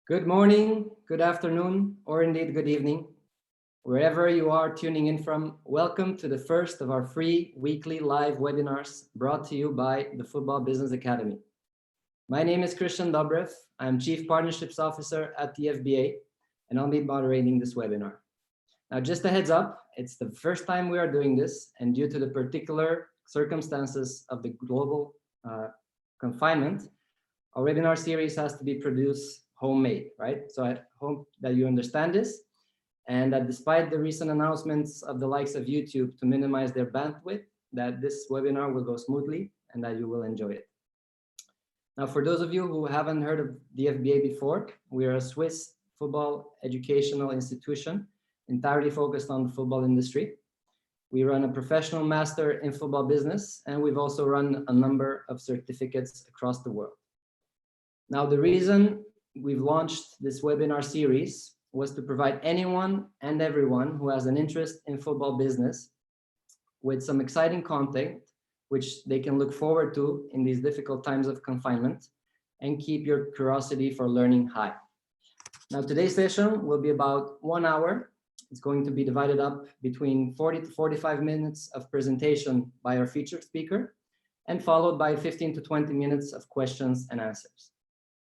Good morning, good afternoon, or indeed good evening. Wherever you are tuning in from, welcome to the first of our free weekly live webinars brought to you by the Football Business Academy. My name is Christian Dobrev. I'm Chief Partnerships Officer at the FBA, and I'll be moderating this webinar. Now, just a heads up, it's the first time we are doing this, and due to the particular circumstances of the global confinement, our webinar series has to be produced homemade, right? So I hope that you understand this, and that despite the recent announcements of the likes of YouTube to minimize their bandwidth, that this webinar will go smoothly and that you will enjoy it. Now, for those of you who haven't heard of the FBA before, we are a Swiss football educational institution entirely focused on the football industry. We run a professional master in football business, and we've also run a number of certificates across the world. Now, the reason we've launched this webinar series was to provide anyone and everyone who has an interest in football business with some exciting content, which they can look forward to in these difficult times of confinement, and keep your curiosity for learning high. Now, today's session will be about 1 hour. It's going to be divided up between 40 to 45 minutes of presentation by our featured speaker, and followed by 15 to 20 minutes of questions and answers.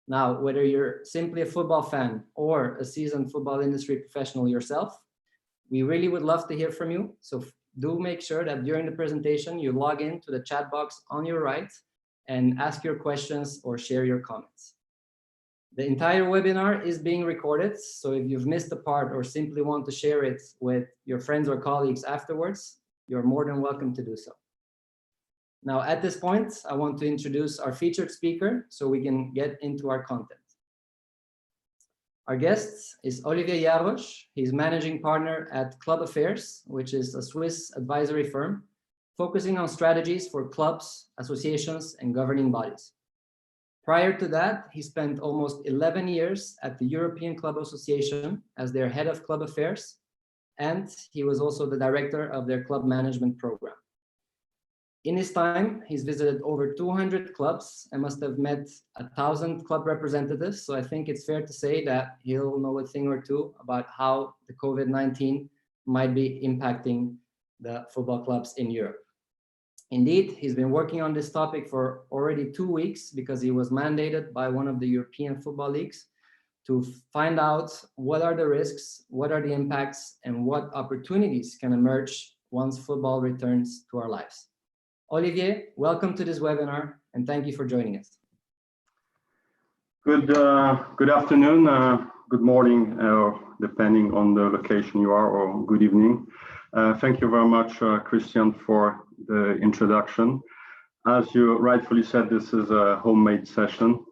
Now, whether you're simply a football fan or a seasoned football industry professional yourself, we really would love to hear from you. So do make sure that during the presentation, you log in to the chat box on your right and ask your questions or share your comments. The entire webinar is being recorded, so if you've missed a part or simply want to share it with your friends or colleagues afterwards, you're more than welcome to do so. Now, at this point, I want to introduce our featured speaker so we can get into our content. Our guest is Olivier Jarosz. He's managing partner at Club Affairs, which is a Swiss advisory firm focusing on strategies for clubs, associations, and governing bodies. Prior to that, he spent almost 11 years at the European Club Association as their head of club affairs, and he was also the director of their club management program. In his time, he's visited over 200 clubs and must have met 1,000 club representatives. So I think it's fair to say that he'll know a thing or two about how the COVID-19 might be impacting the football clubs in Europe. Indeed, he's been working on this topic for already 2 weeks because he was mandated by one of the European football leagues to find out what are the risks, what are the impacts, and what opportunities can emerge once football returns to our lives. Olivier, welcome to this webinar, and thank you for joining us. Good afternoon, good morning, depending on the location you are, or good evening. Thank you very much, Christian, for the introduction. As you rightfully said, this is a homemade session,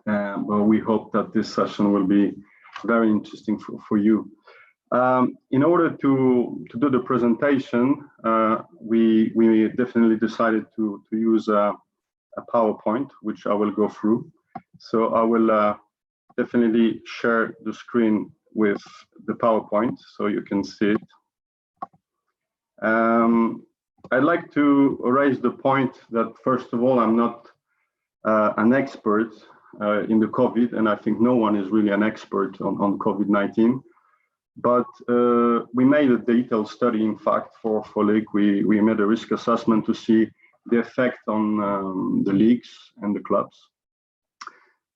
but we hope that this session will be very interesting for you. In order to do the presentation, we definitely decided to use a PowerPoint, which I will go through. So I will definitely share the screen with the PowerPoint so you can see it. I'd like to raise the point that, first of all, I'm not an expert in the COVID, and I think no one is really an expert on COVID-19. But we made a detailed study, in fact, for league. We made a risk assessment to see the effect on the leagues and the clubs.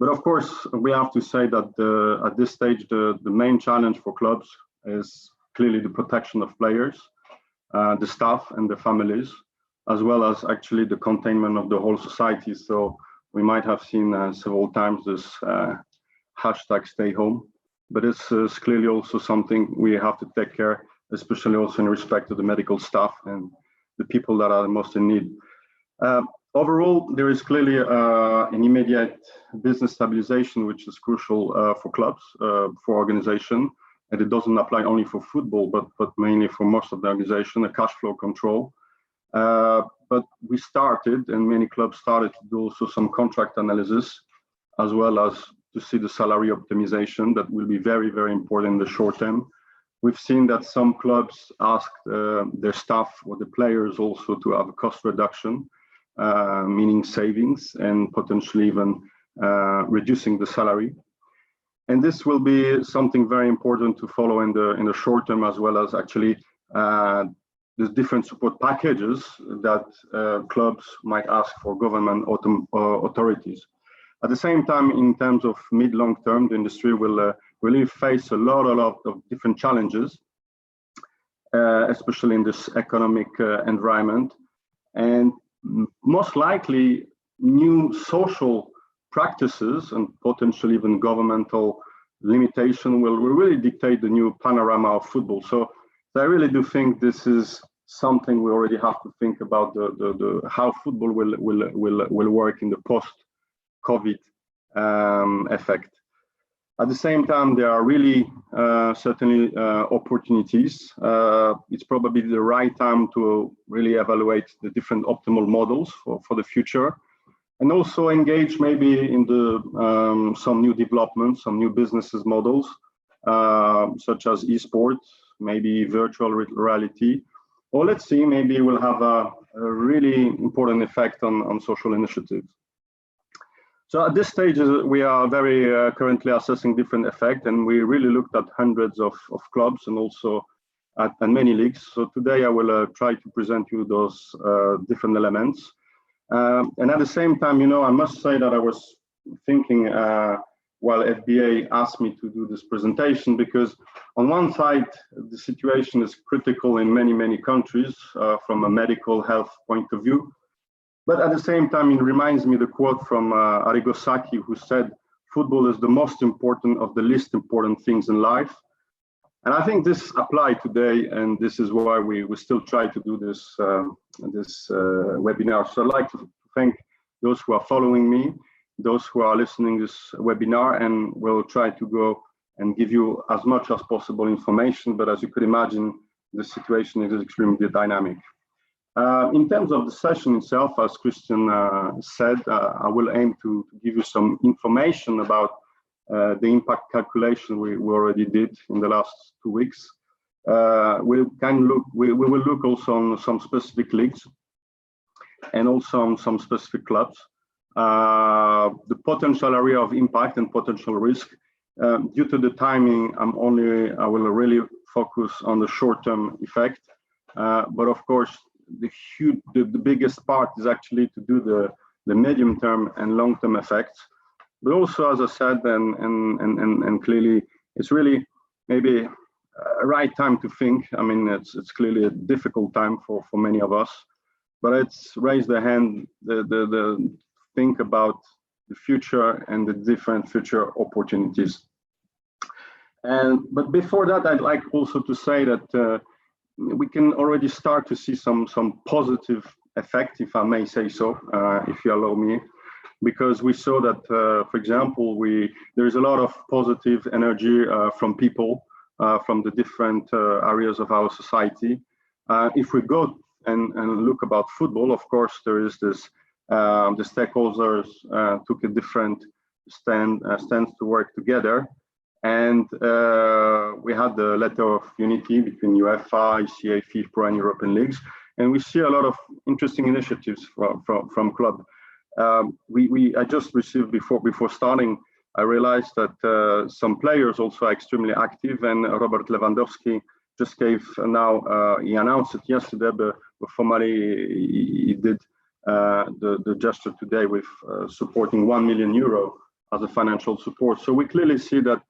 But of course, we have to say that at this stage, the main challenge for clubs is clearly the protection of players, the staff and the families, as well as actually the containment of the whole society. So we might have seen several times this hashtag stay home. But it's clearly also something we have to take care, especially also in respect to the medical staff and the people that are the most in need. Overall, there is clearly an immediate business stabilization, which is crucial for clubs, for organization. And it doesn't apply only for football, but mainly for most of the organization, a cash flow control. But we started, and many clubs started to do also some contract analysis, as well as to see the salary optimization that will be very, very important in the short term. We've seen that some clubs asked their staff or the players also to have a cost reduction, meaning savings and potentially even reducing the salary. And this will be something very important to follow in the short term, as well as actually the different support packages that clubs might ask for government authorities. At the same time, in terms of mid-long term, the industry will really face a lot of different challenges, especially in this economic environment. And most likely, new social practices and potentially even governmental limitation will really dictate the new panorama of football. So I really do think this is something we already have to think about the how football will work in the post-COVID effect. At the same time, there are really certainly opportunities. It's probably the right time to really evaluate the different optimal models for the future, and also engage maybe in the some new developments, some new businesses models, such as esports, maybe virtual reality, or let's see, maybe we'll have a really important effect on social initiatives. So at this stage, we are very currently assessing different effects, and we really looked at hundreds of clubs and also at many leagues. So today I will try to present you those different elements. And at the same time, you know, I must say that I was thinking while FBA asked me to do this presentation, because on one side, the situation is critical in many countries from a medical health point of view. But at the same time, it reminds me the quote from Arrigo Sacchi, who said, "Football is the most important of the least important things in life." And I think this applies today, and this is why we still try to do this webinar. So I'd like to thank those who are following me, those who are listening to this webinar, and we'll try to go and give you as much as possible information. But as you could imagine, the situation is extremely dynamic. In terms of the session itself, as Christian said, I will aim to give you some information about the impact calculation we already did in the last 2 weeks. We will look also on some specific leagues and also on some specific clubs. The potential area of impact and potential risk. Due to the timing, I will really focus on the short-term effect. But of course, the biggest part is actually to do the medium-term and long-term effects. But also, as I said, and clearly, it's really maybe a right time to think. I mean, it's clearly a difficult time for many of us, but it's raise the hand, the think about the future and the different future opportunities. But before that, I'd like also to say that we can already start to see some positive effect, if I may say so, if you allow me. Because we saw that, for example, there's a lot of positive energy from people from the different areas of our society. If we go and look about football, of course, there is this, the stakeholders took a different stance to work together. And we had the letter of unity between UEFA, ECA, FIFA, and European leagues. And we see a lot of interesting initiatives from club. I just received before starting, I realized that some players also are extremely active, and Robert Lewandowski just gave he announced it yesterday, but formally he did the gesture today with supporting €1 million as a financial support. So we clearly see that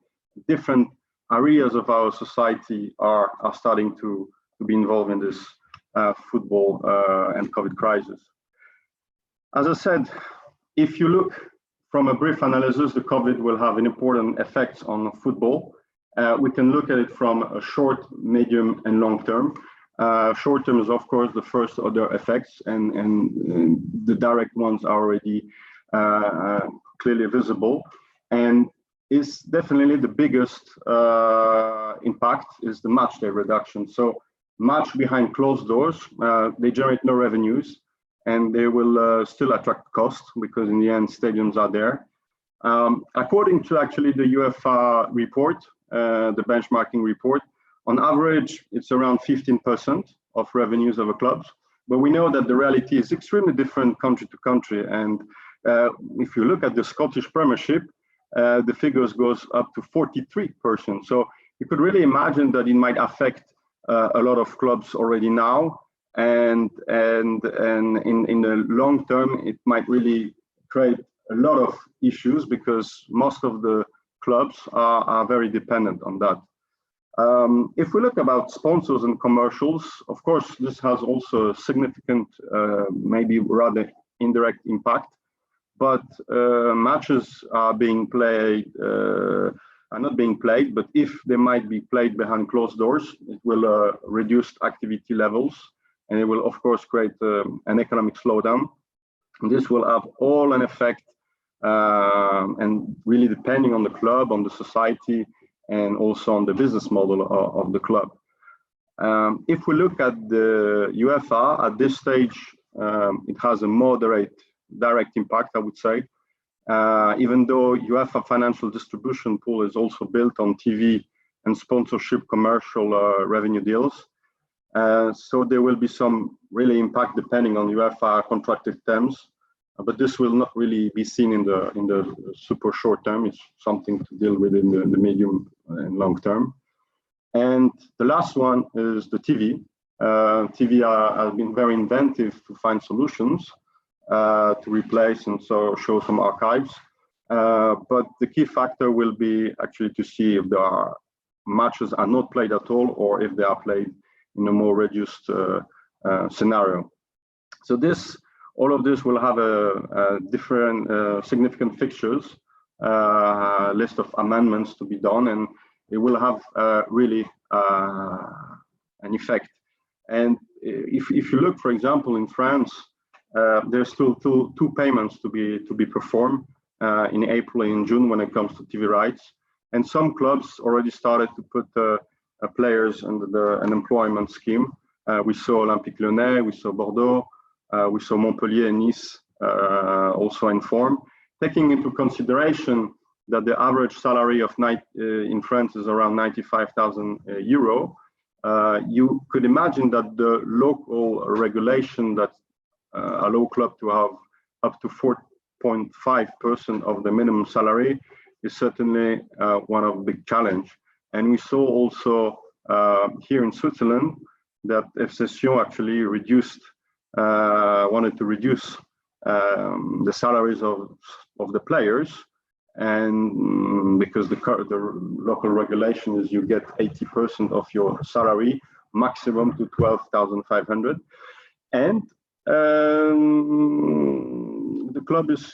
different areas of our society are starting to be involved in this football and COVID crisis. As I said, if you look from a brief analysis, the COVID will have an important effect on football. We can look at it from a short, medium, and long term. Short term is, of course, the first order effects, and the direct ones are already clearly visible. And is definitely the biggest impact is the match day reduction. So match behind closed doors, they generate no revenues, and they will still attract costs because in the end stadiums are there. According to actually the UEFA report, the benchmarking report, on average it's around 15% of revenues of a clubs, but we know that the reality is extremely different country to country. And if you look at the Scottish Premiership, the figures goes up to 43%. So you could really imagine that it might affect a lot of clubs already now, and in the long term, it might really create a lot of issues because most of the clubs are very dependent on that. If we look about sponsors and commercials, of course, this has also a significant, maybe rather indirect impact. But matches are being played, are not being played, but if they might be played behind closed doors, it will reduce activity levels, and it will, of course, create an economic slowdown. And this will have all an effect, and really depending on the club, on the society, and also on the business model of the club. If we look at the UEFA, at this stage, it has a moderate direct impact, I would say, even though UEFA financial distribution pool is also built on TV and sponsorship commercial revenue deals. So there will be some really impact depending on UEFA contracted terms, but this will not really be seen in the super short term. It's something to deal with in the medium and long term. And the last one is the TV. TV have been very inventive to find solutions to replace and so show some archives. But the key factor will be actually to see if there are matches are not played at all, or if they are played in a more reduced scenario. So all of this will have a different significant fixtures, list of amendments to be done, and it will have really an effect. And if you look, for example, in France, there's still two payments to be performed in April and in June when it comes to TV rights. And some clubs already started to put players under an employment scheme. We saw Olympique Lyonnais, we saw Bordeaux, we saw Montpellier and Nice also informed, taking into consideration that the average salary of in France is around 95,000 euro. You could imagine that the local regulation that allow club to have up to 4.5% of the minimum salary is certainly one of the big challenge. And we saw also here in Switzerland that Assoication actually wanted to reduce the salaries of the players, and because the local regulation is you get 80% of your salary, maximum to 12,500, and the club is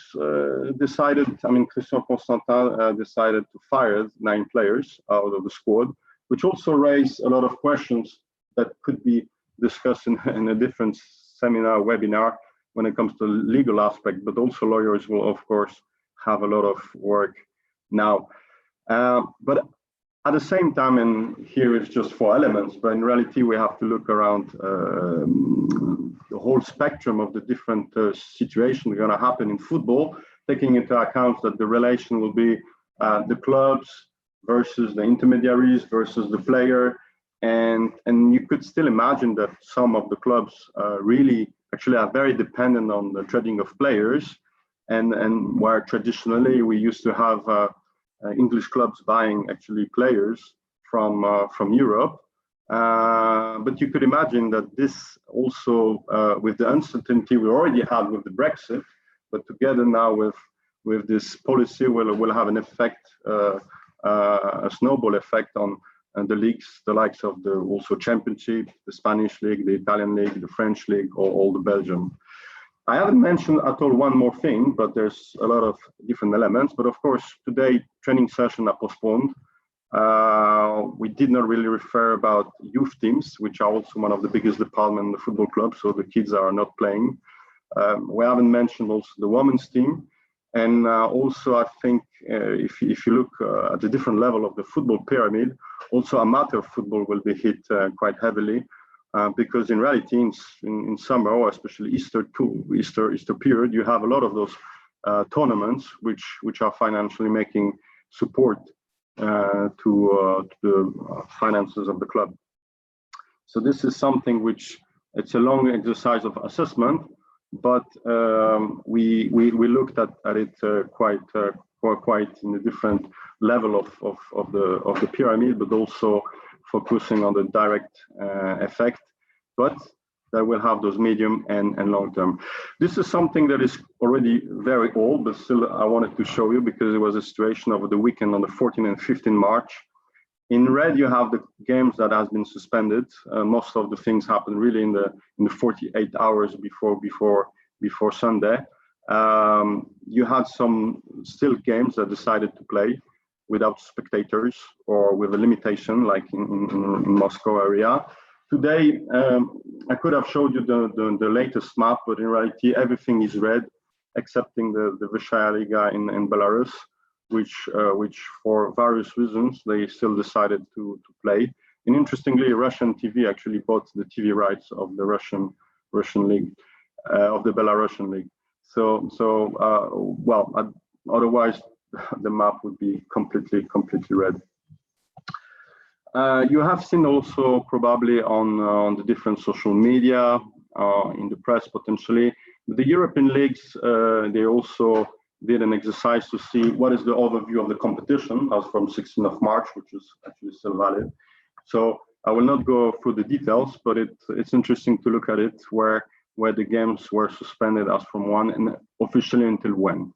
decided. I mean, Christian Constantin decided to fire 9 players out of the squad, which also raised a lot of questions that could be discussed in a different seminar, webinar, when it comes to legal aspect. But also lawyers will, of course, have a lot of work now. But at the same time, and here it's just 4 elements, but in reality, we have to look around the whole spectrum of the different situations going to happen in football, taking into account that the relation will be the clubs versus the intermediaries versus the player. And you could still imagine that some of the clubs really actually are very dependent on the trading of players, and where traditionally we used to have English clubs buying actually players from Europe. But you could imagine that this also, with the uncertainty we already had with the Brexit, but together now with this policy, will have an effect, a snowball effect on the leagues, the likes of the also Championship, the Spanish League, the Italian League, the French League, or all the Belgium. I haven't mentioned at all one more thing, but there's a lot of different elements. But of course, today training sessions are postponed. We did not really refer about youth teams, which are also one of the biggest departments in the football club, so the kids are not playing. We haven't mentioned also the women's team. And also, I think if you look at the different level of the football pyramid, also amateur football will be hit quite heavily, because in reality, in summer, or especially Easter period, you have a lot of those tournaments which are financially making support to the finances of the club. So this is something which it's a long exercise of assessment, but we looked at it quite who are quite in a different level of the pyramid, but also focusing on the direct effect, but that will have those medium and long term. This is something that is already very old, but still I wanted to show you because it was a situation over the weekend on the 14th and 15th March. In red, you have the games that has been suspended. Most of the things happen really in the 48 hours before Sunday. You had some still games that decided to play without spectators or with a limitation, like in Moscow area. Today, I could have showed you the latest map, but in reality, everything is red, excepting the Vysshaya Liga in Belarus, which for various reasons, they still decided to play. And interestingly, Russian TV actually bought the TV rights of the Russian league, of the Belarusian league. Well, otherwise the map would be completely red. You have seen also probably on the different social media, in the press potentially, the European leagues, they also did an exercise to see what is the overview of the competition as from 16th of March, which is actually still valid. So I will not go through the details, but it's interesting to look at it where the games were suspended as from when and officially until when,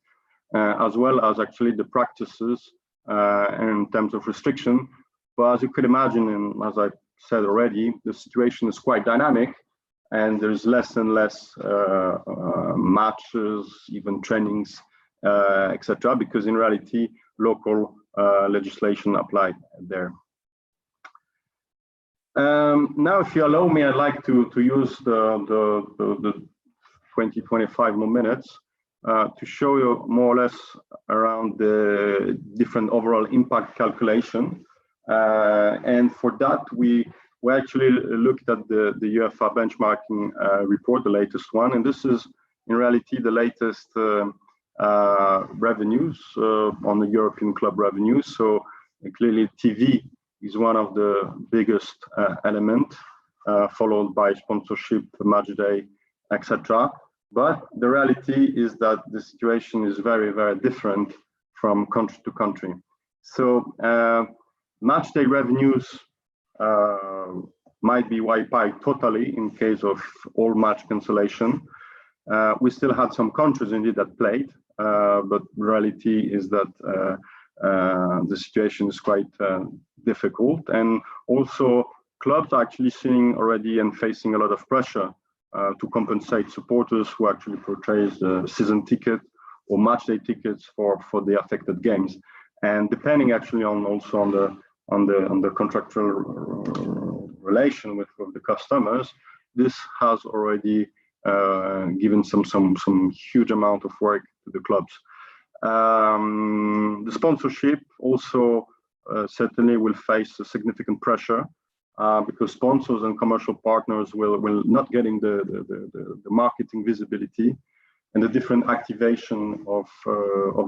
as well as actually the practices in terms of restriction. But as you could imagine, and as I said already, the situation is quite dynamic, and there's less and less matches, even trainings, etc., because in reality, local legislation applied there. Now, if you allow me, I'd like to use the 20-25 more minutes to show you more or less around the different overall impact calculation. And for that, we actually looked at the UEFA benchmarking report, the latest one, and this is in reality the latest revenues on the European club revenues. So clearly TV is one of the biggest element, followed by sponsorship, match day, etc. But the reality is that the situation is very, very different from country to country. So match day revenues might be wiped out totally in case of all match cancellation. We still had some countries indeed that played, but reality is that the situation is quite difficult, and also clubs are actually seeing already and facing a lot of pressure to compensate supporters who actually purchase season ticket or match day tickets for the affected games. And depending actually on the contractual relation with the customers, this has already given some huge amount of work to the clubs. The sponsorship also certainly will face a significant pressure because sponsors and commercial partners will not getting the marketing visibility and the different activation of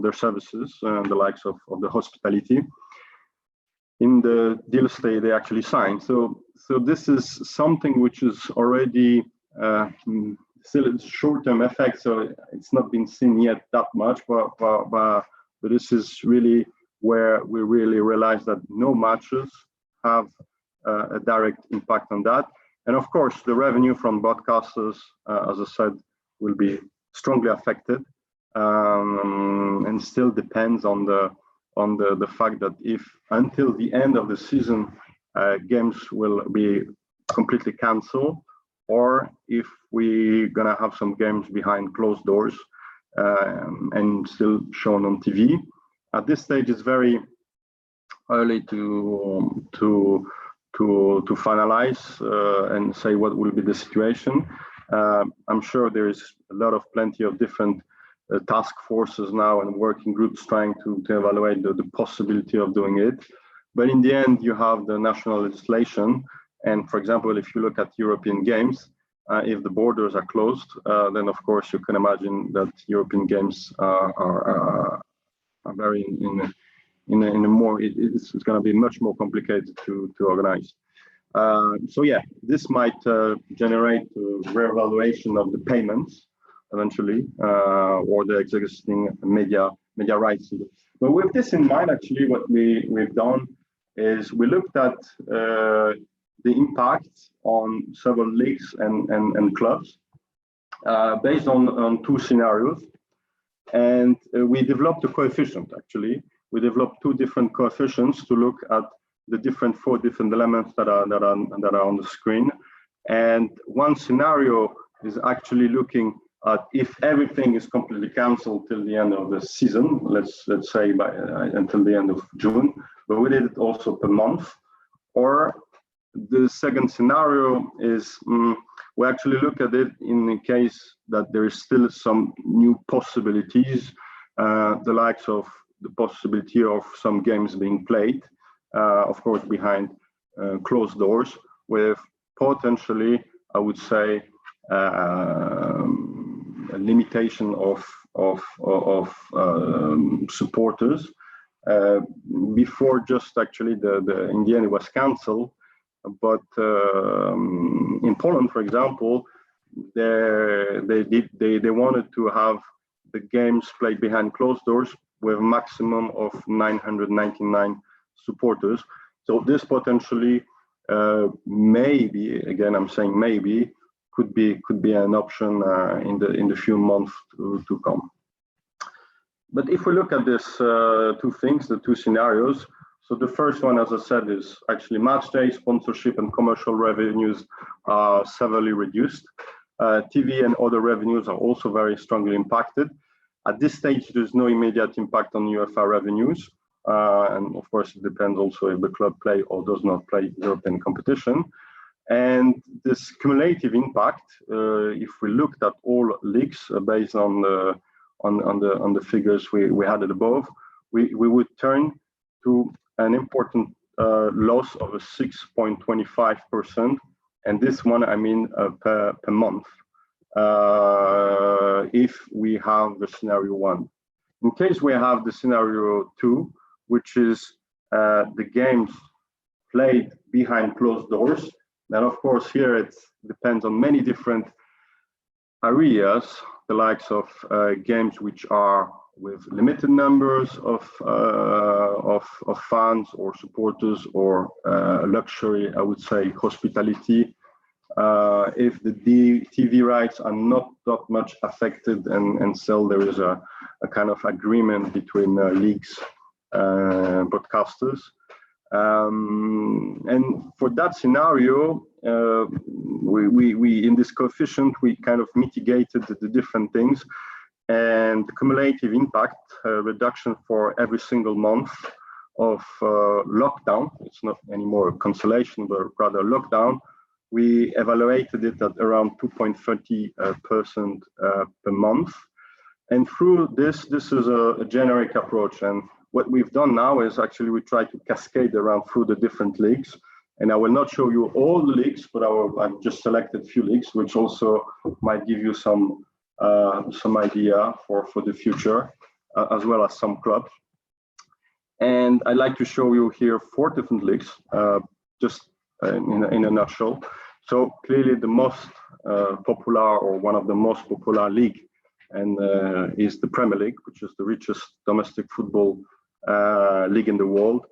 their services and the likes of the hospitality in the deals they actually sign. So this is something which is already still a short-term effect, so it's not been seen yet that much, but this is really where we really realize that no matches have a direct impact on that. And of course, the revenue from broadcasters, as I said, will be strongly affected, and still depends on the fact that if until the end of the season games will be completely cancelled, or if we're gonna have some games behind closed doors and still shown on TV. At this stage, it's very early to finalize and say what will be the situation. I'm sure there is plenty of different task forces now and working groups trying to evaluate the possibility of doing it. But in the end, you have the national legislation. And for example, if you look at European games, if the borders are closed, then of course you can imagine that European games are very in a more, it's going to be much more complicated to organize. So yeah, this might generate a reevaluation of the payments eventually, or the existing media rights But with this in mind, actually, what we've done is we looked at the impact on several leagues and clubs based on two scenarios. And we developed a coefficient, actually. We developed two different coefficients to look at the four different elements that are on the screen. And one scenario is actually looking at if everything is completely cancelled till the end of the season, let's say until the end of June, but we did it also per month. Or the second scenario is we actually look at it in the case that there is still some new possibilities, the likes of the possibility of some games being played, of course, behind closed doors, with potentially, I would say, a limitation of supporters. Before just actually in the end it was cancelled, but in Poland, for example, they wanted to have the games played behind closed doors with a maximum of 999 supporters. So this potentially maybe, again I'm saying maybe, could be an option in the few months to come. But if we look at this two things, the two scenarios, so the first one, as I said, is actually match day sponsorship and commercial revenues are severely reduced. TV and other revenues are also very strongly impacted. At this stage, there's no immediate impact on UEFA revenues. And of course, it depends also if the club play or does not play European competition. And this cumulative impact, if we looked at all leagues based on the figures we had above, we would turn to an important loss of a 6.25%, and this one I mean per month, if we have the scenario one. In case we have the scenario two, which is the games played behind closed doors, then of course here it depends on many different areas, the likes of games which are with limited numbers of fans or supporters, or luxury, I would say, hospitality. If the TV rights are not that much affected, and still there is a kind of agreement between leagues, broadcasters. And for that scenario, we in this coefficient, we kind of mitigated the different things, and the cumulative impact reduction for every single month of lockdown, it's not anymore a cancellation, but rather lockdown, we evaluated it at around 2.30% per month. And through this is a generic approach. And what we've done now is actually we try to cascade around through the different leagues. And I will not show you all the leagues, but I've just selected a few leagues, which also might give you some idea for the future, as well as some clubs. And I'd like to show you here 4 different leagues, just in a nutshell. So clearly the most popular, or one of the most popular league, and is the Premier League, which is the richest domestic football league in the world.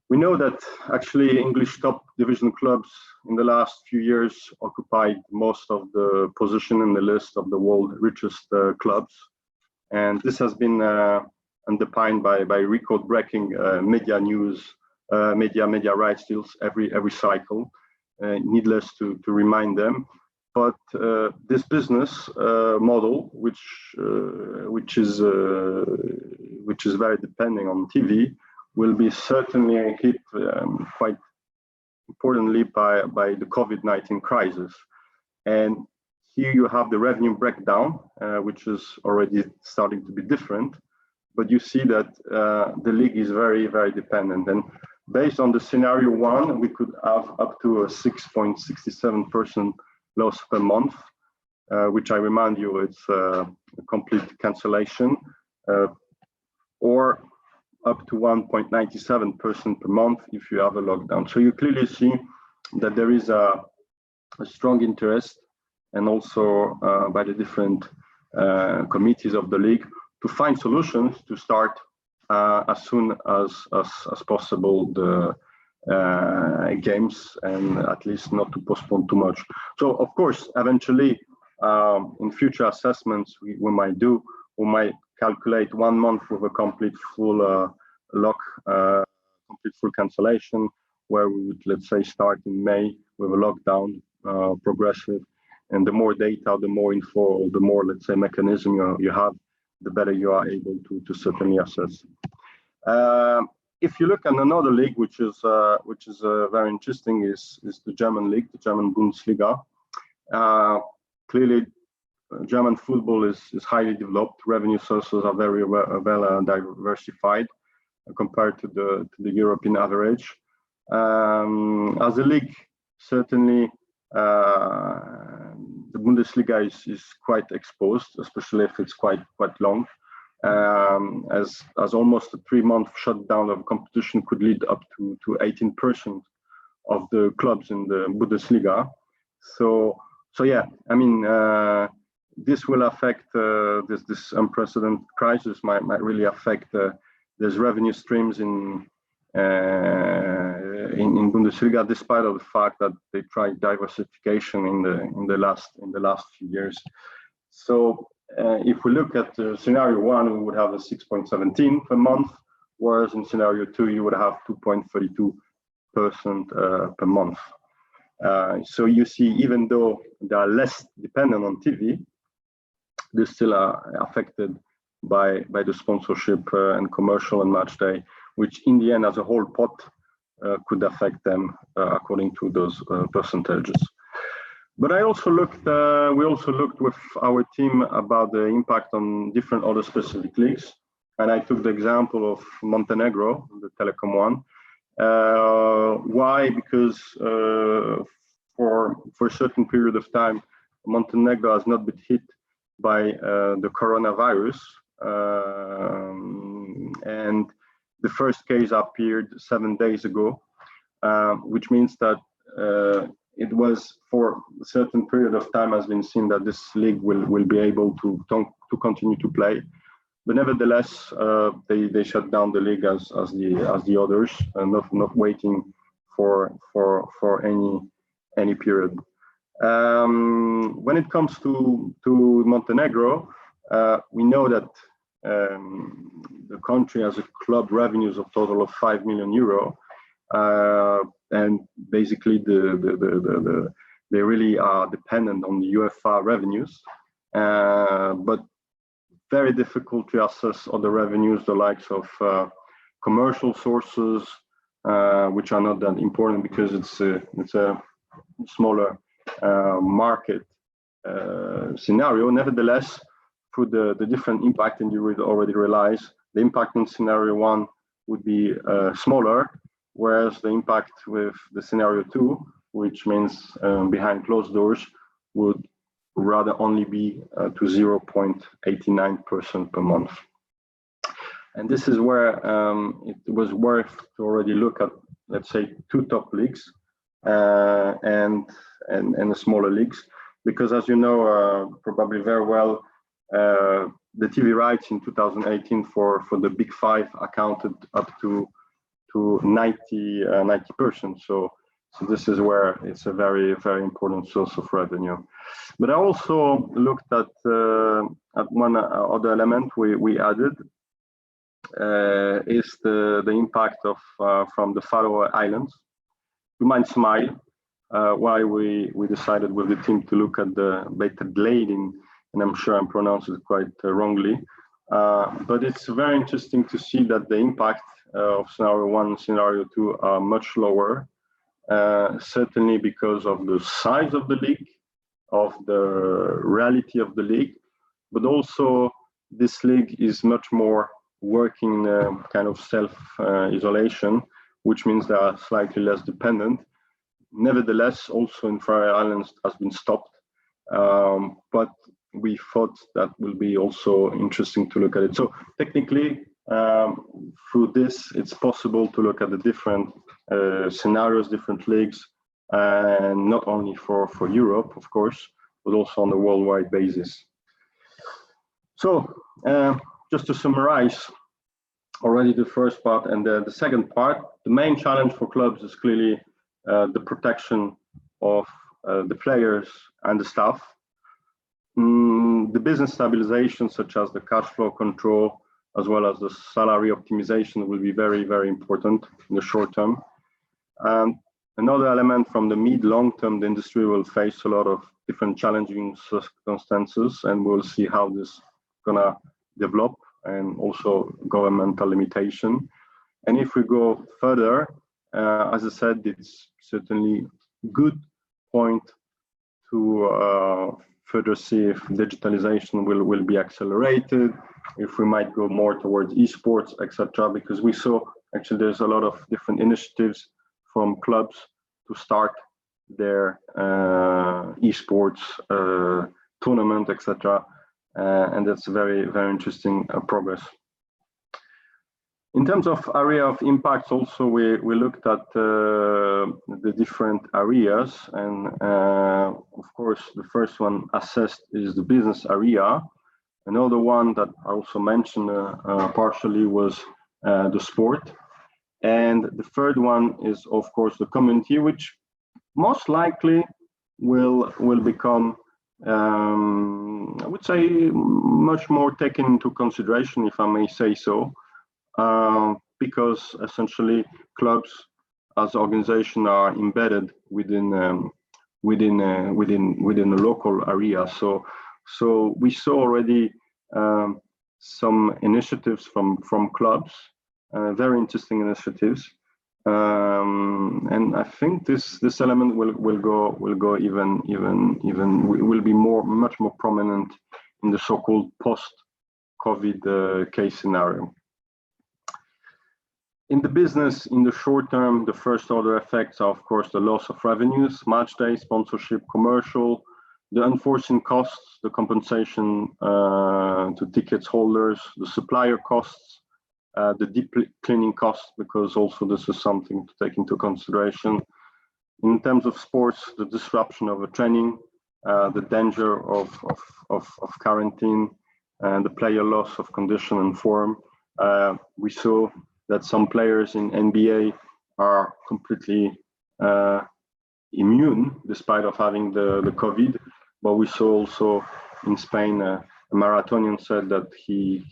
We know that actually English top division clubs in the last few years occupied most of the position in the list of the world's richest clubs. And this has been underpinned by record-breaking media news, media rights deals every cycle. Needless to remind them. But this business model, which is very depending on TV, will be certainly hit quite importantly by the COVID-19 crisis. And here you have the revenue breakdown, which is already starting to be different. But you see that the league is very, very dependent. And based on the scenario one, we could have up to a 6.67% loss per month, which I remind you, it's a complete cancellation, or up to 1.97% per month if you have a lockdown. So you clearly see that there is a strong interest, and also by the different committees of the league, to find solutions to start as soon as possible the games, and at least not to postpone too much. So of course, eventually, in future assessments we might calculate 1 month with a complete full complete full cancellation, where we would, let's say, start in May with a lockdown, progressive, and the more data, the more info, the more, let's say, mechanism you have, the better you are able to certainly assess. If you look at another league, which is very interesting, is the German league, the German Bundesliga. Clearly, German football is highly developed. Revenue sources are very well diversified compared to the European average. As a league, certainly the Bundesliga is quite exposed, especially if it's quite long. As almost a 3-month shutdown of competition could lead up to 18% of the clubs in the Bundesliga. So yeah, I mean, this will affect this unprecedented crisis might really affect these revenue streams in Bundesliga, despite of the fact that they tried diversification in the last few years. So if we look at scenario 1, we would have a 6.17 per month, whereas in scenario 2 you would have 2.32% per month. So you see, even though they are less dependent on TV, they still are affected by the sponsorship and commercial and match day, which in the end, as a whole pot, could affect them according to those percentages. But we also looked with our team about the impact on different other specific leagues, and I took the example of Montenegro, the Telecom one. Why? Because for a certain period of time, Montenegro has not been hit by the coronavirus, and the first case appeared 7 days ago, which means that it was for a certain period of time has been seen that this league will be able to continue to play. But nevertheless, they shut down the league as the others, not waiting for any period. When it comes to Montenegro, we know that the country has a club revenues of total of 5 million euro, and basically they really are dependent on the UEFA revenues, but very difficult to assess other revenues, the likes of commercial sources, which are not that important because it's a smaller market scenario. Nevertheless, through the different impact, and you would already realize the impact in scenario 1 would be smaller, whereas the impact with the scenario 2, which means behind closed doors, would rather only be to 0.89% per month. And this is where it was worth to already look at, let's say, 2 top leagues and the smaller leagues, because as you know probably very well, the TV rights in 2018 for the big 5 accounted up to 90%. So this is where it's a very, very important source of revenue. But I also looked at one other element we added, is the impact of from the Faroe Islands. You might smile why we decided with the team to look at the Beitadleiding, and I'm sure I'm pronouncing it quite wrongly, but it's very interesting to see that the impact of scenario 1 and scenario 2 are much lower, certainly because of the size of the league, of the reality of the league, but also this league is much more working kind of self-isolation, which means they are slightly less dependent. Nevertheless, also in Faroe Islands has been stopped, but we thought that will be also interesting to look at it. So technically, through this, it's possible to look at the different scenarios, different leagues, and not only for Europe, of course, but also on a worldwide basis. So just to summarize, already the first part. And the second part, the main challenge for clubs is clearly the protection of the players and the staff. The business stabilization, such as the cash flow control, as well as the salary optimization, will be very, very important in the short term. Another element from the mid-long term, the industry will face a lot of different challenging circumstances, and we'll see how this is gonna develop, and also governmental limitation. And if we go further, as I said, it's certainly a good point to further see if digitalization will be accelerated, if we might go more towards esports, etc. Because we saw actually there's a lot of different initiatives from clubs to start their esports tournament, etc. And that's very, very interesting progress. In terms of area of impacts, also we looked at the different areas, and of course the first one assessed is the business area. Another one that I also mentioned partially was the sport, and the third one is of course the community, which most likely will become I would say much more taken into consideration, if I may say so. Because essentially clubs as organizations are embedded within the local area. So we saw already some initiatives from clubs, very interesting initiatives, and I think this element will go even will be much more prominent in the so-called post-COVID case scenario. In the business, in the short term, the first order effects are, of course, the loss of revenues, match day, sponsorship, commercial, the unforeseen costs, the compensation to tickets holders, the supplier costs, the deep cleaning costs, because also this is something to take into consideration. In terms of sports, the disruption of a training, the danger of quarantine, and the player loss of condition and form. We saw that some players in NBA are completely immune despite of having the COVID, but we saw also in Spain a marathonian said that he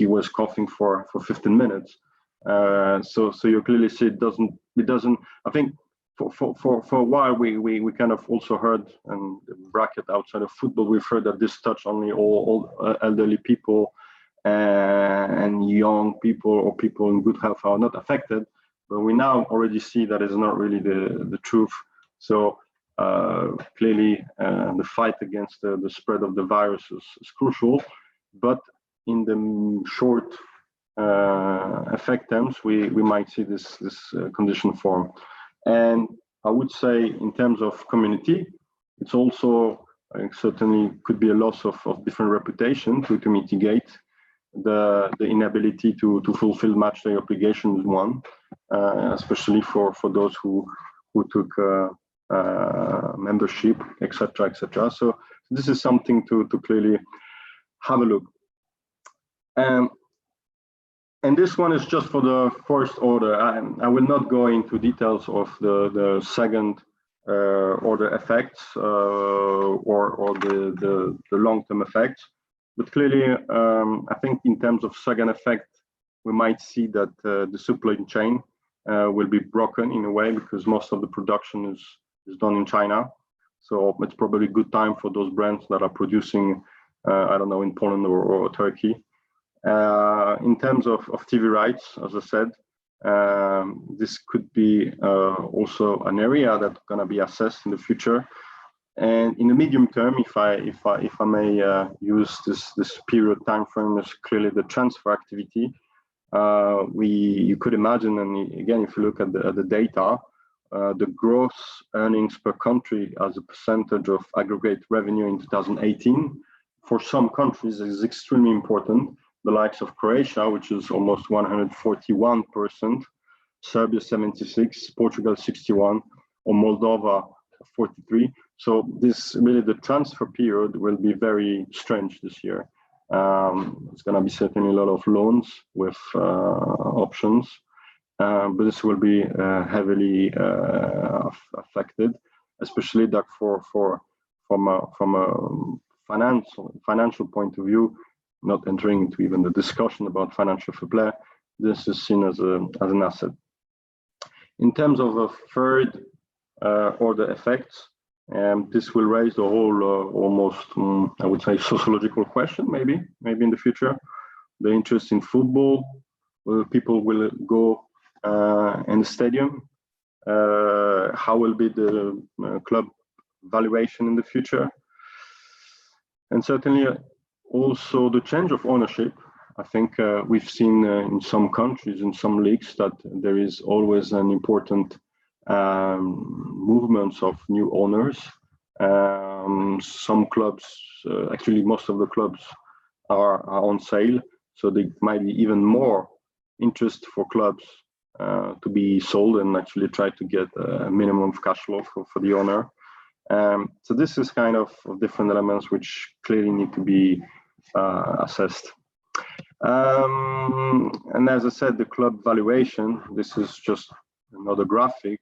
was coughing for 15 minutes. So you clearly see it doesn't. I think for a while we kind of also heard, and bracket outside of football, we've heard that this touched only all elderly people and young people or people in good health are not affected, but we now already see that is not really the truth. So clearly the fight against the spread of the virus is crucial, but in the short effect terms, we might see this condition form. And I would say in terms of community, it's also certainly could be a loss of different reputation to mitigate. The inability to fulfill match day obligation is one, especially for those who took membership, etc. So this is something to clearly have a look. And this one is just for the first order. I will not go into details of the second order effects or the long-term effects. But clearly, I think in terms of second effect, we might see that the supply chain will be broken in a way, because most of the production is done in China. So it's probably a good time for those brands that are producing, I don't know, in Poland or Turkey. In terms of TV rights, as I said, this could be also an area that's going to be assessed in the future. And in the medium term, if I may use this period time frame, is clearly the transfer activity. You could imagine, and again, if you look at the data, the gross earnings per country as a percentage of aggregate revenue in 2018 for some countries is extremely important. The likes of Croatia, which is almost 141%, Serbia 76%, Portugal 61%, or Moldova 43%. So this really, the transfer period will be very strange this year. It's going to be certainly a lot of loans with options, but this will be heavily affected, especially that from a financial point of view. Not entering into even the discussion about financial fair play, this is seen as an asset. In terms of a third order effects, this will raise the whole almost, I would say, sociological question, maybe in the future. The interest in football, whether people will go in the stadium, how will be the club valuation in the future, and certainly also the change of ownership. I think we've seen in some countries, in some leagues, that there is always an important movements of new owners. Some clubs, actually most of the clubs are on sale, so there might be even more interest for clubs to be sold and actually try to get a minimum of cash flow for the owner. So this is kind of different elements which clearly need to be assessed. And as I said, the club valuation, this is just another graphic.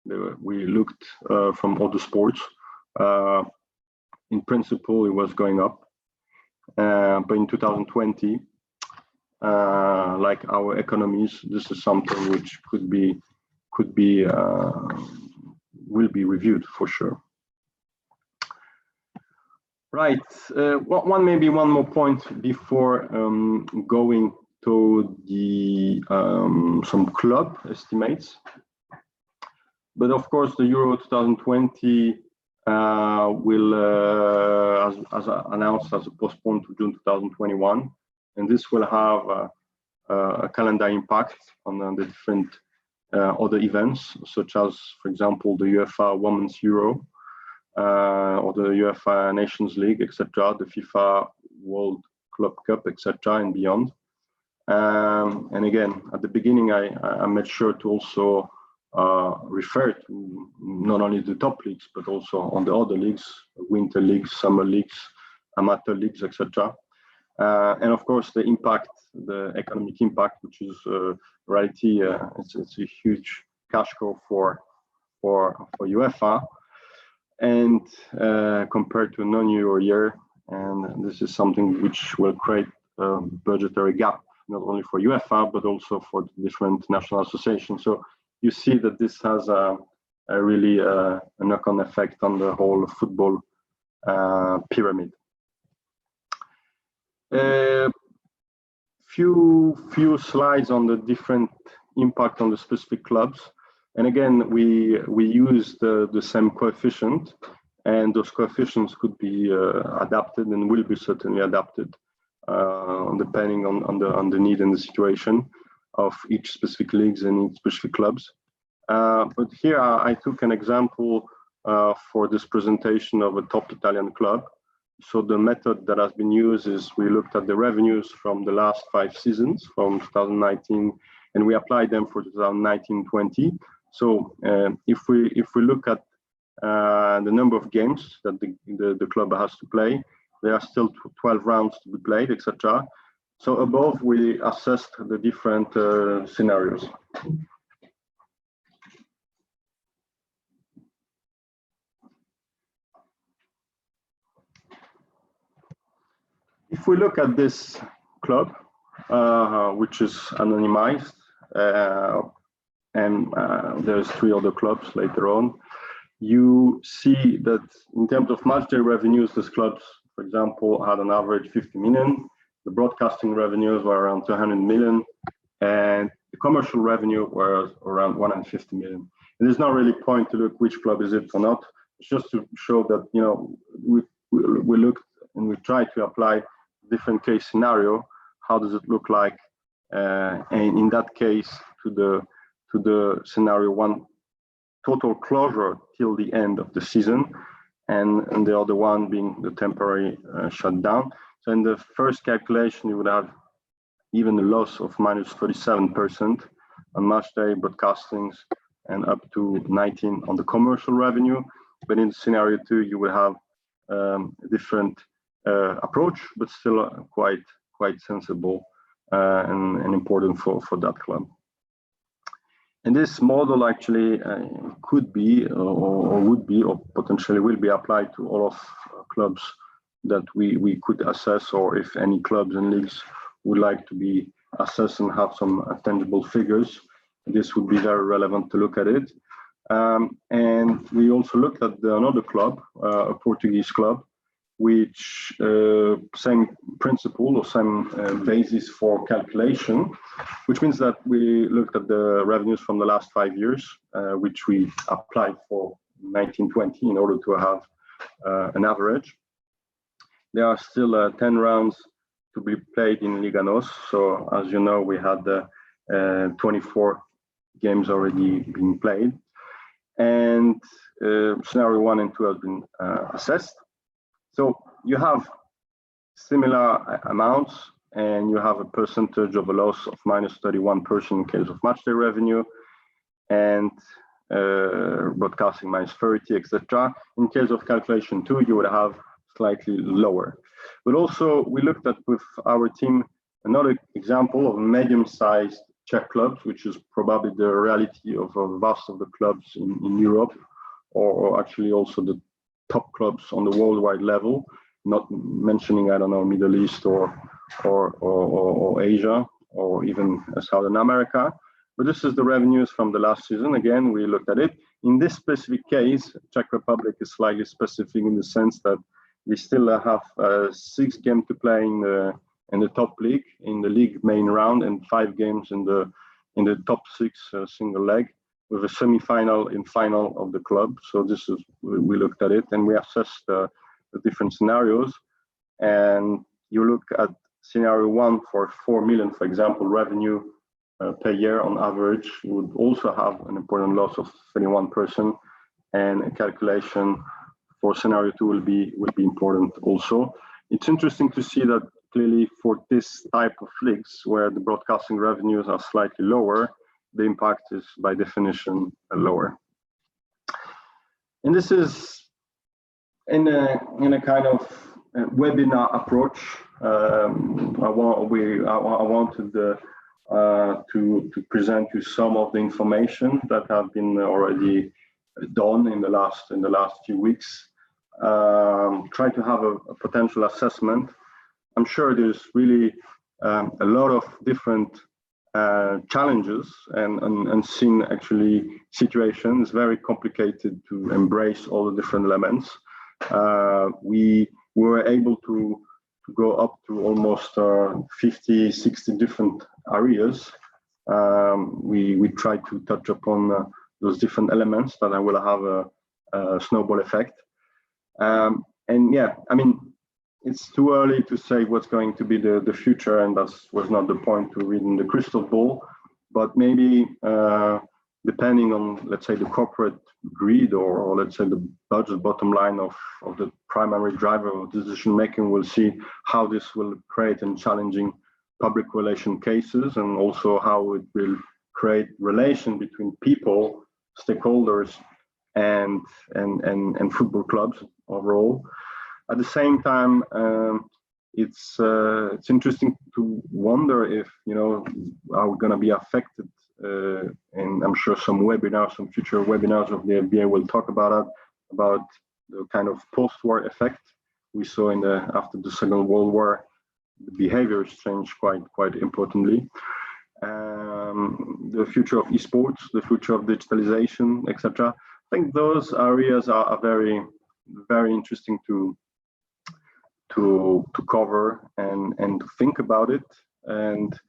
We looked from other sports. In principle, it was going up, but in 2020, like our economies, this is something which will be reviewed for sure. Right. Maybe one more point before going to the some club estimates. But of course, the Euro 2020 will, as announced, as postponed to June 2021, and this will have a calendar impact on the different other events, such as, for example, the UEFA Women's Euro. Or the UEFA Nations League, etc., the FIFA World Club Cup, etc., and beyond. And again, at the beginning, I made sure to also refer to not only the top leagues, but also on the other leagues, winter leagues, summer leagues, amateur leagues, etc. And of course, the impact, the economic impact, which is reality, it's a huge cash cow for UEFA. And compared to a non-Euro year, and this is something which will create a budgetary gap, not only for UEFA, but also for the different national associations. So you see that this has a really a knock-on effect on the whole football pyramid. Few slides on the different impact on the specific clubs. And again, we use the same coefficient, and those coefficients could be adapted and will be certainly adapted depending on the need and the situation of each specific leagues and each specific clubs. But here I took an example for this presentation of a top Italian club. So the method that has been used is we looked at the revenues from the last 5 seasons, from 2019, and we applied them for 2019-20. So if we look at the number of games that the club has to play, there are still 12 rounds to be played, etc. So above, we assessed the different scenarios. If we look at this club, which is anonymized, and there's 3 other clubs later on, you see that in terms of matchday revenues, these clubs, for example, had an average 50 million. The broadcasting revenues were around 200 million, and the commercial revenue was around 150 million. And there's not really point to look which club is it or not. It's just to show that, you know, we looked and we tried to apply different case scenario. How does it look like? And in that case, to the scenario 1, total closure till the end of the season, and the other one being the temporary shutdown. So in the first calculation, you would have even a loss of minus 37% on matchday broadcastings and up to 19 on the commercial revenue. But in scenario 2, you will have a different approach, but still quite sensible and important for that club. And this model actually could be or would be or potentially will be applied to all of clubs that we could assess, or if any clubs and leagues would like to be assessed and have some tangible figures, this would be very relevant to look at it. And we also looked at another club, a Portuguese club, which same principle or same basis for calculation, which means that we looked at the revenues from the last 5 years, which we applied for 1920 in order to have an average. There are still 10 rounds to be played in Liga NOS. So as you know, we had 24 games already being played, and scenario 1 and 2 have been assessed. So you have similar amounts, and you have a percentage of a loss of -31% in case of matchday revenue, and broadcasting -30, etc. In case of calculation 2, you would have slightly lower. But also we looked at with our team another example of medium-sized Czech clubs, which is probably the reality of a vast of the clubs in Europe, or actually also the top clubs on the worldwide level, not mentioning, I don't know, Middle East or Asia, or even Southern America. But this is the revenues from the last season. Again, we looked at it. In this specific case, Czech Republic is slightly specific in the sense that we still have 6 games to play in the top league, in the league main round, and 5 games in the top 6 single leg, with a semi-final and final of the club. So this is, we looked at it and we assessed the different scenarios. And you look at scenario 1 for 4 million, for example, revenue per year on average, you would also have an important loss of 31%, and a calculation for scenario 2 will be important also. It's interesting to see that clearly for this type of leagues, where the broadcasting revenues are slightly lower, the impact is by definition lower. And this is in a kind of webinar approach. I wanted to present you some of the information that have been already done in the last few weeks. Try to have a potential assessment. I'm sure there's really a lot of different challenges and unseen actually situations. Very complicated to embrace all the different elements. We were able to go up to almost 50, 60 different areas. We tried to touch upon those different elements that will have a snowball effect. And yeah, I mean, it's too early to say what's going to be the future, and that was not the point to read in the crystal ball. But maybe depending on, let's say, the corporate greed, or let's say the budget bottom line of the primary driver of decision making, we'll see how this will create and challenging public relation cases, and also how it will create relation between people, stakeholders, and football clubs overall. At the same time, it's interesting to wonder if, you know, are we going to be affected, and I'm sure some future webinars of the FBA will talk about the kind of post-war effect we saw after the Second World War. The behaviors changed quite importantly. The future of esports, the future of digitalization, etc. I think those areas are very, very interesting to cover and to think about it, and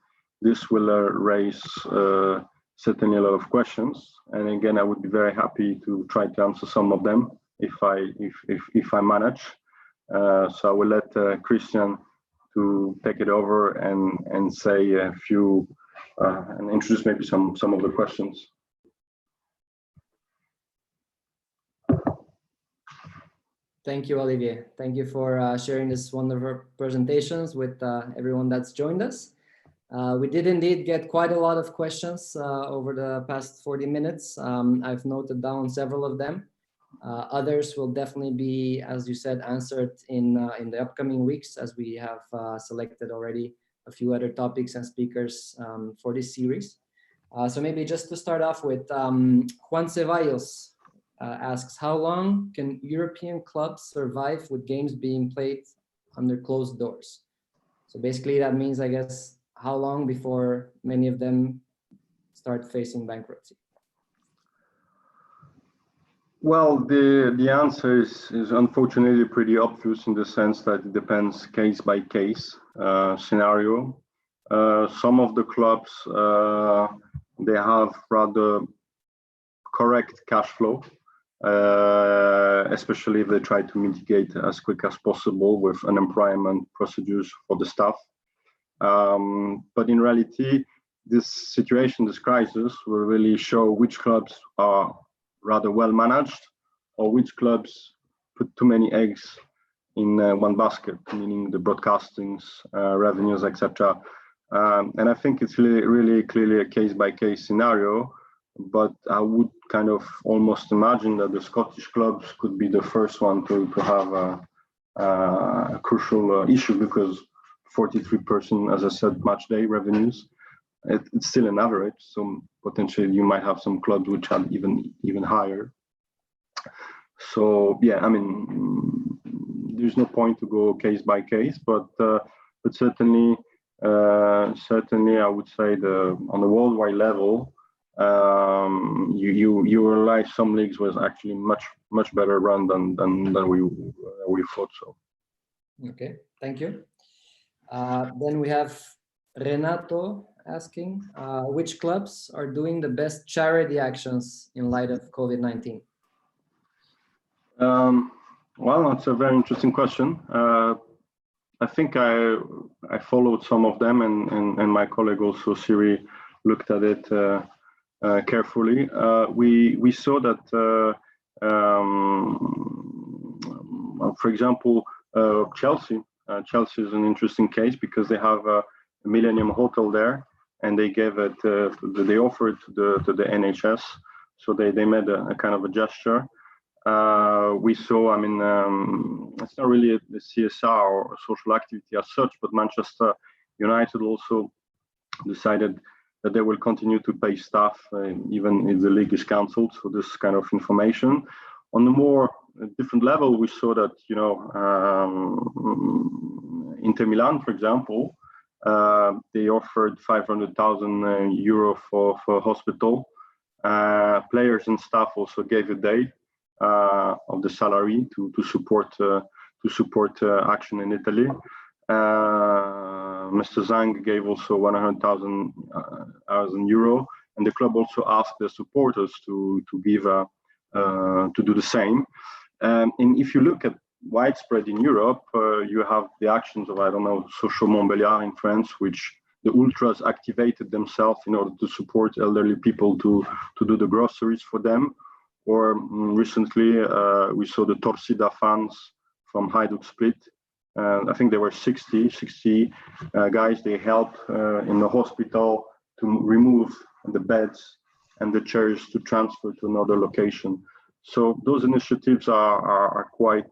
this will raise certainly a lot of questions. And again, I would be very happy to try to answer some of them if I manage. So I will let Christian to take it over and say a few and introduce maybe some of the questions. Thank you, Olivier. Thank you for sharing this wonderful presentations with everyone that's joined us. We did indeed get quite a lot of questions over the past 40 minutes. I've noted down several of them. Others will definitely be, as you said, answered in the upcoming weeks, as we have selected already a few other topics and speakers for this series. So maybe just to start off with, Juan Ceballos asks, how long can European clubs survive with games being played under closed doors? So basically that means, I guess, how long before many of them start facing bankruptcy? Well, the answer is unfortunately pretty obvious in the sense that it depends case by case scenario. Some of the clubs, they have rather correct cash flow, especially if they try to mitigate as quick as possible with unemployment procedures for the staff. But in reality, this situation, this crisis, will really show which clubs are rather well managed, or which clubs put too many eggs in one basket, meaning the broadcastings, revenues, etc. And I think it's really clearly a case-by-case scenario, but I would kind of almost imagine that the Scottish clubs could be the first one to have a crucial issue, because 43%, as I said, match day revenues, it's still an average, so potentially you might have some clubs which are even higher. So yeah, I mean, there's no point to go case by case, but certainly I would say on the worldwide level, you realize some leagues was actually much better run than we thought so. Okay, thank you. Then we have Renato asking, which clubs are doing the best charity actions in light of COVID-19? Well, that's a very interesting question. I think I followed some of them, and my colleague also, Siri, looked at it carefully. We saw that, for example, Chelsea is an interesting case because they have a Millennium Hotel there, and they gave it, they offered to the NHS, so they made a kind of a gesture. We saw, I mean, it's not really the CSR or social activity as such, but Manchester United also decided that they will continue to pay staff even if the league is cancelled. So this kind of information. On the more different level, we saw that, you know, Inter Milan, for example, they offered 500,000 euro for hospital. Players and staff also gave a day of the salary to support action in Italy. Mr. Zhang gave also 100,000 euro, and the club also asked their supporters to give to do the same. And if you look at widespread in Europe, you have the actions of, I don't know, Sochaux Montbéliard in France, which the ultras activated themselves in order to support elderly people to do the groceries for them. Or recently, we saw the Torcida fans from Hajduk Split. I think there were 60 guys. They helped in the hospital to remove the beds and the chairs to transfer to another location. So those initiatives are quite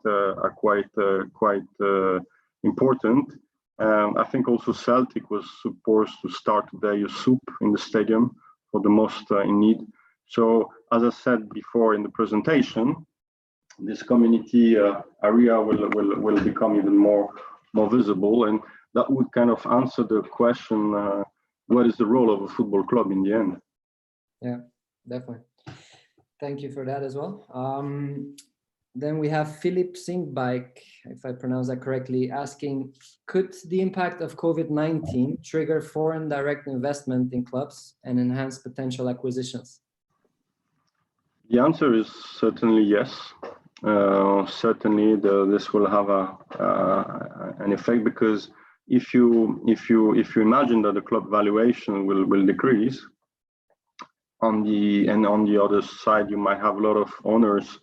important. I think also Celtic was supposed to start today a soup in the stadium for the most in need. So as I said before in the presentation, this community area will become even more visible, and that would kind of answer the question, what is the role of a football club in the end? Yeah, definitely. Thank you for that as well. Then we have Philip Singbike, if I pronounce that correctly, asking, could the impact of COVID-19 trigger foreign direct investment in clubs and enhance potential acquisitions? The answer is certainly yes. Certainly, this will have an effect, because if you imagine that the club valuation will decrease, on the other side, you might have a lot of owners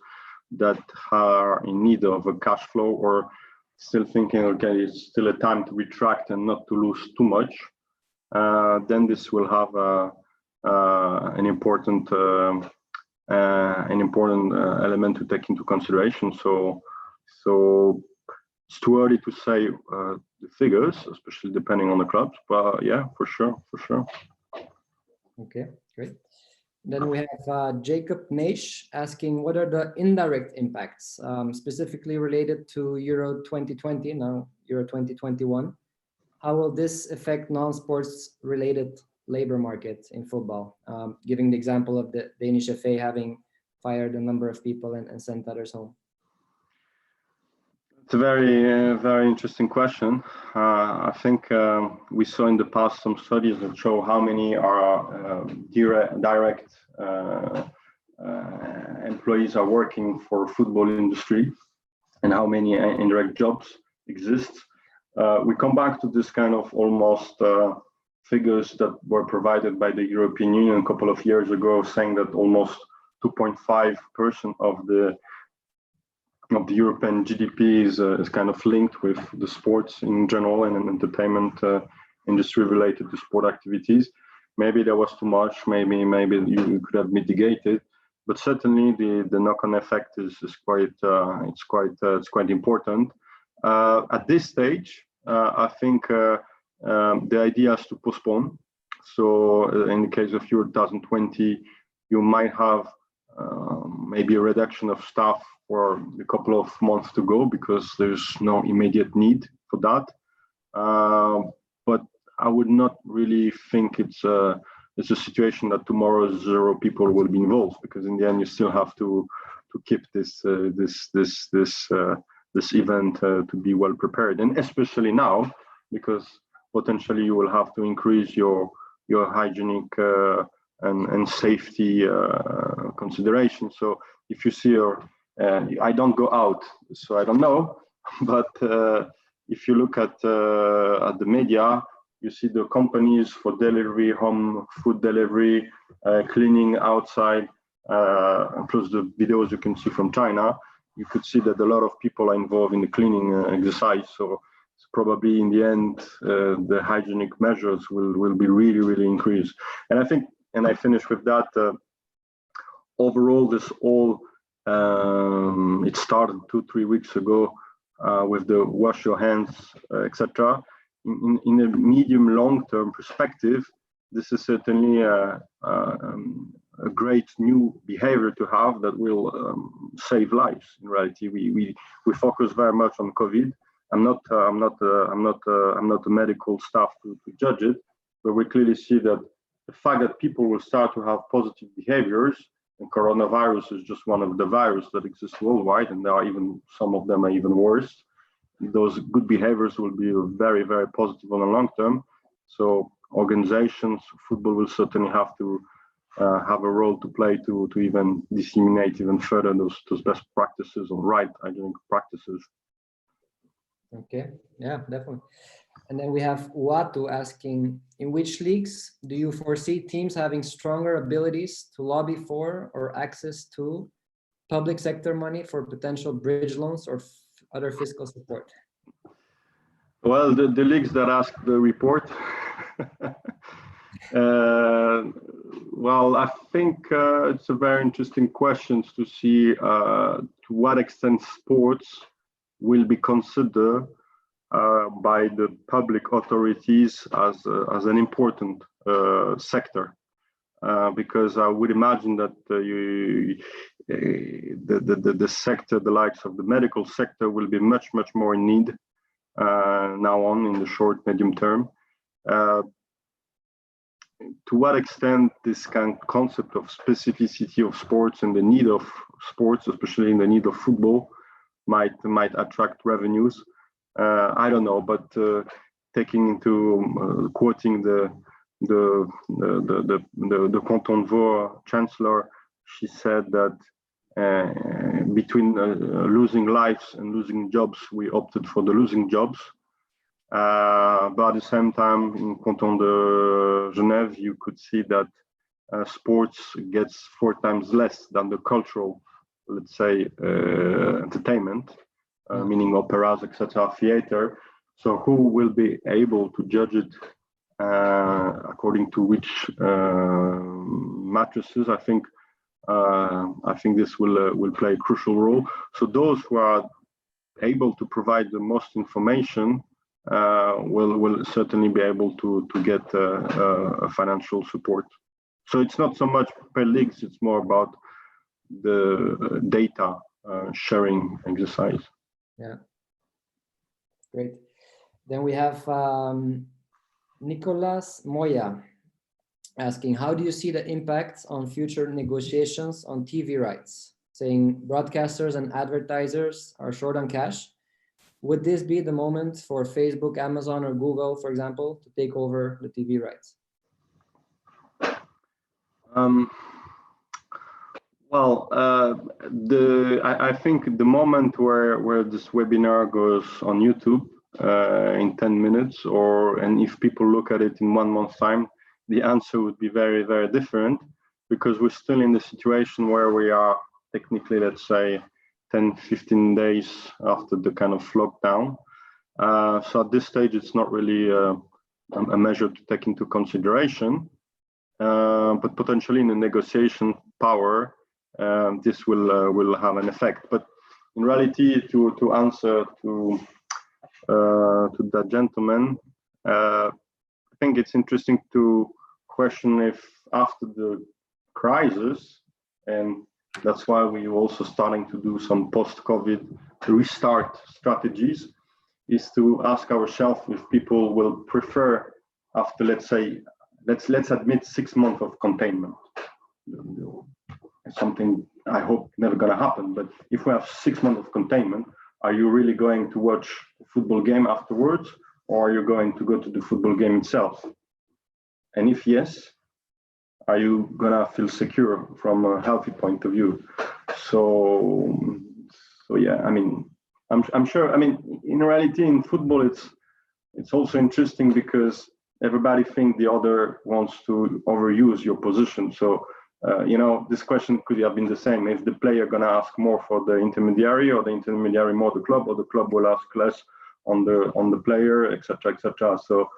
that are in need of a cash flow, or still thinking, okay, it's still a time to retract and not to lose too much. Then this will have an important an important element to take into consideration. So it's too early to say the figures, especially depending on the clubs. But yeah, for sure. Okay, great. Then we have Jacob Naish asking, what are the indirect impacts, specifically related to Euro 2020, now Euro 2021? How will this affect non-sports related labor market in football? Giving the example of the Danish FA having fired a number of people and sent others home. It's a very interesting question. I think we saw in the past some studies that show how many are direct employees are working for football industry and how many indirect jobs exist. We come back to this kind of almost figures that were provided by the European Union a couple of years ago, saying that almost 2.5% of the European GDP is kind of linked with the sports in general and an entertainment industry related to sport activities. Maybe that was too much. Maybe you could have mitigated, but certainly the knock-on effect is quite important. At this stage, I think the idea is to postpone. So in the case of Euro 2020, you might have maybe a reduction of staff for a couple of months to go because there's no immediate need for that. But I would not really think it's a situation that tomorrow 0 people will be involved, because in the end you still have to keep this event to be well prepared, and especially now because potentially you will have to increase your hygienic and safety considerations. So if you see I don't go out, so I don't know, but if you look at the media, you see the companies for delivery, home food delivery, cleaning outside, plus the videos you can see from China, you could see that a lot of people are involved in the cleaning exercise. So it's probably in the end, the hygienic measures will be really increased. And I think, and I finish with that, overall, this all, it started 2-3 weeks ago with the wash your hands, etc. In a medium long-term perspective, this is certainly a great new behavior to have that will save lives. In reality, we focus very much on COVID. I'm not a medical staff to judge it, but we clearly see that the fact that people will start to have positive behaviors, and coronavirus is just one of the viruses that exists worldwide, and there are even some of them are even worse. Those good behaviors will be very positive on the long term. So organizations, football will certainly have to have a role to play to even disseminate even further those best practices or right hygienic practices. Okay, yeah, definitely. And then we have Watu asking, in which leagues do you foresee teams having stronger abilities to lobby for or access to public sector money for potential bridge loans or other fiscal support? Well, the leagues that asked the report, well, I think it's a very interesting question to see to what extent sports will be considered by the public authorities as an important sector, because I would imagine that the sector, the likes of the medical sector, will be much more in need now on in the short medium term. To what extent this kind of concept of specificity of sports and the need of sports, especially in the need of football, might attract revenues, I don't know. But taking into quoting the Canton de Vaud chancellor, she said that between losing lives and losing jobs, we opted for the losing jobs. But at the same time, in Canton de Genève, you could see that sports gets 4 times less than the cultural, let's say, entertainment, meaning operas, etc., theater. So who will be able to judge it according to which matrices? I think I think this will play a crucial role. So those who are able to provide the most information will certainly be able to get financial support. So it's not so much per leagues; it's more about the data sharing exercise. Yeah, great. Then we have Nicolas Moya asking, how do you see the impact on future negotiations on TV rights? Saying broadcasters and advertisers are short on cash. Would this be the moment for Facebook, Amazon, or Google, for example, to take over the TV rights? I think the moment where this webinar goes on YouTube in 10 minutes, and if people look at it in 1 month's time, the answer would be very, very different, because we're still in the situation where we are technically, let's say, 10, 15 days after the kind of lockdown. So at this stage, it's not really a measure to take into consideration, but potentially in the negotiation power, this will have an effect. But in reality, to answer to that gentleman, I think it's interesting to question if after the crisis, and that's why we're also starting to do some post-COVID restart strategies, is to ask ourselves if people will prefer, after, let's say, let's admit 6 months of containment. Something I hope never gonna happen, but if we have 6 months of containment, are you really going to watch a football game afterwards, or are you going to go to the football game itself? And if yes, are you gonna feel secure from a healthy point of view? So yeah, I mean, I'm sure. I mean, in reality, in football, it's also interesting because everybody thinks the other wants to overuse your position. So this question could have been the same if the player gonna ask more for the intermediary, or the intermediary more the club, or the club will ask less on the player, etc., etc. So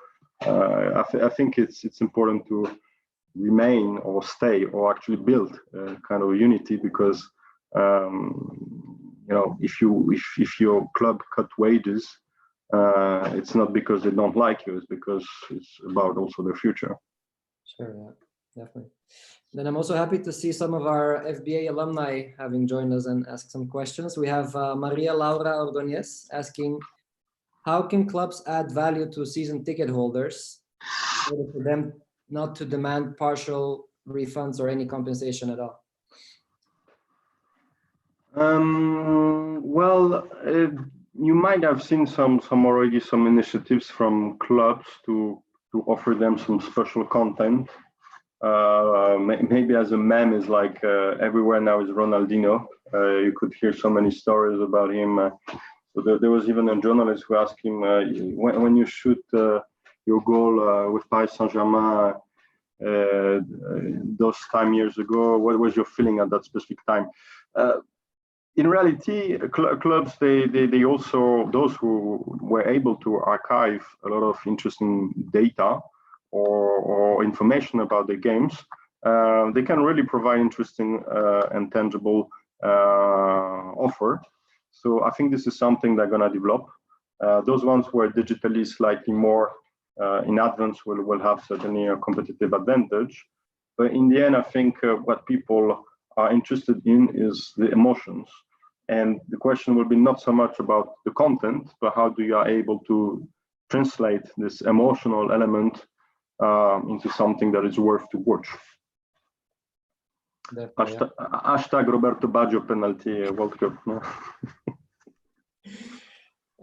I think it's important to remain or stay or actually build kind of unity, because if your club cut wages, it's not because they don't like you, it's because it's about also their future. Sure, yeah, definitely. Then I'm also happy to see some of our FBA alumni having joined us and ask some questions. We have Maria Laura Ordonez asking, how can clubs add value to season ticket holders in order for them not to demand partial refunds or any compensation at all? You might have seen some initiatives from clubs to offer them some special content. Maybe as a meme is like everywhere now is Ronaldinho. You could hear so many stories about him. So there was even a journalist who asked him, when you shoot your goal with Paris Saint-Germain those time years ago, what was your feeling at that specific time? In reality, clubs, they also, those who were able to archive a lot of interesting data or information about the games, they can really provide interesting and tangible offer. So I think this is something they're going to develop. Those ones who are digitally slightly more in advance will have certainly a competitive advantage. But in the end, I think what people are interested in is the emotions. And the question will be not so much about the content, but how do you are able to translate this emotional element into something that is worth to watch. Hashtag Roberto Baggio penalty World Cup.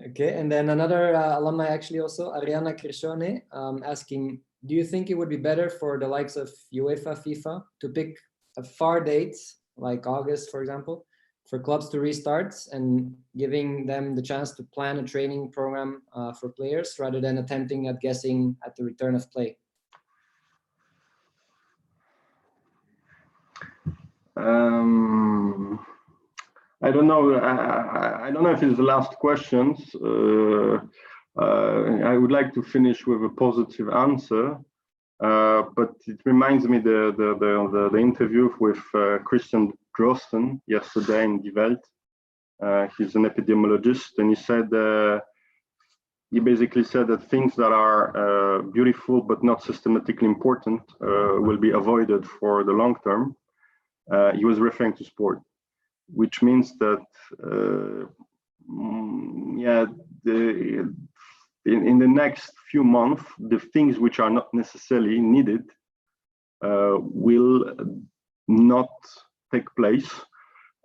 Okay, and then another alumni actually also, Ariana Crescione, asking, do you think it would be better for the likes of UEFA, FIFA to pick a far date, like August, for example, for clubs to restart and giving them the chance to plan a training program for players rather than attempting at guessing at the return of play? I don't know. I don't know if it's the last questions. I would like to finish with a positive answer. But it reminds me the interview with Christian Drosten yesterday in Die Welt. He's an epidemiologist, and he basically said that things that are beautiful but not systematically important will be avoided for the long term. He was referring to sport, which means that in the next few months, the things which are not necessarily needed will not take place.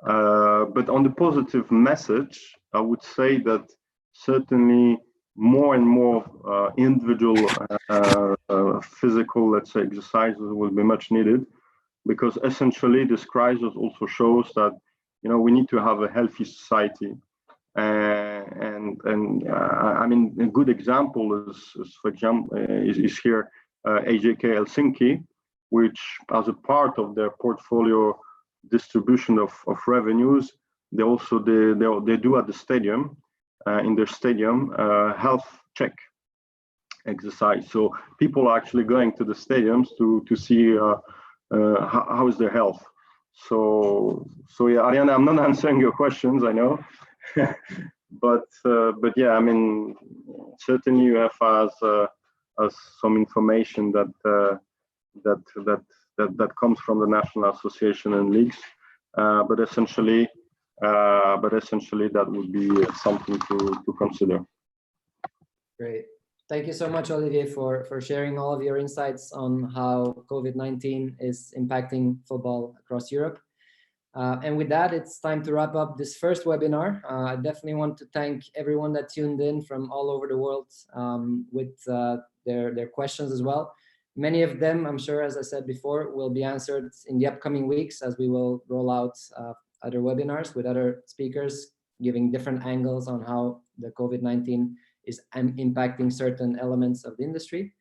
But on the positive message, I would say that certainly more and more individual physical, let's say, exercises will be much needed, because essentially this crisis also shows that we need to have a healthy society. I mean, a good example is for example, is here AJK Helsinki, which as a part of their portfolio distribution of revenues, they do at the stadium, in their stadium, health check exercise. So people are actually going to the stadiums to see how is their health. So yeah, Ariana, I'm not answering your questions, I know. but yeah, I mean, certainly you have as some information that comes from the national association and leagues, but essentially that would be something to consider. Great. Thank you so much, Olivier, for sharing all of your insights on how COVID-19 is impacting football across Europe. And with that, it's time to wrap up this first webinar. I definitely want to thank everyone that tuned in from all over the world with their questions as well. Many of them, I'm sure, as I said before, will be answered in the upcoming weeks as we will roll out other webinars with other speakers giving different angles on how the COVID-19 is impacting certain elements of the industry.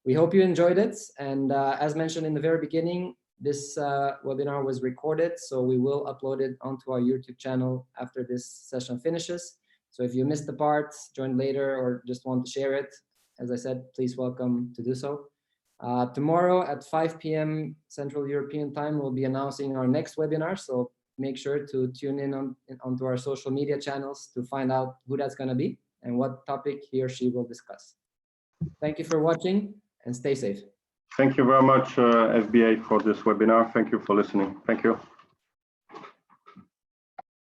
We hope you enjoyed it. And as mentioned in the very beginning, this webinar was recorded, so we will upload it onto our YouTube channel after this session finishes. So if you missed the part, joined later, or just want to share it, as I said, please welcome to do so. Tomorrow at 5 p.m. Central European Time, we'll be announcing our next webinar. So make sure to tune in onto our social media channels to find out who that's going to be and what topic he or she will discuss. Thank you for watching and stay safe. Thank you very much, FBA, for this webinar. Thank you for listening. Thank you.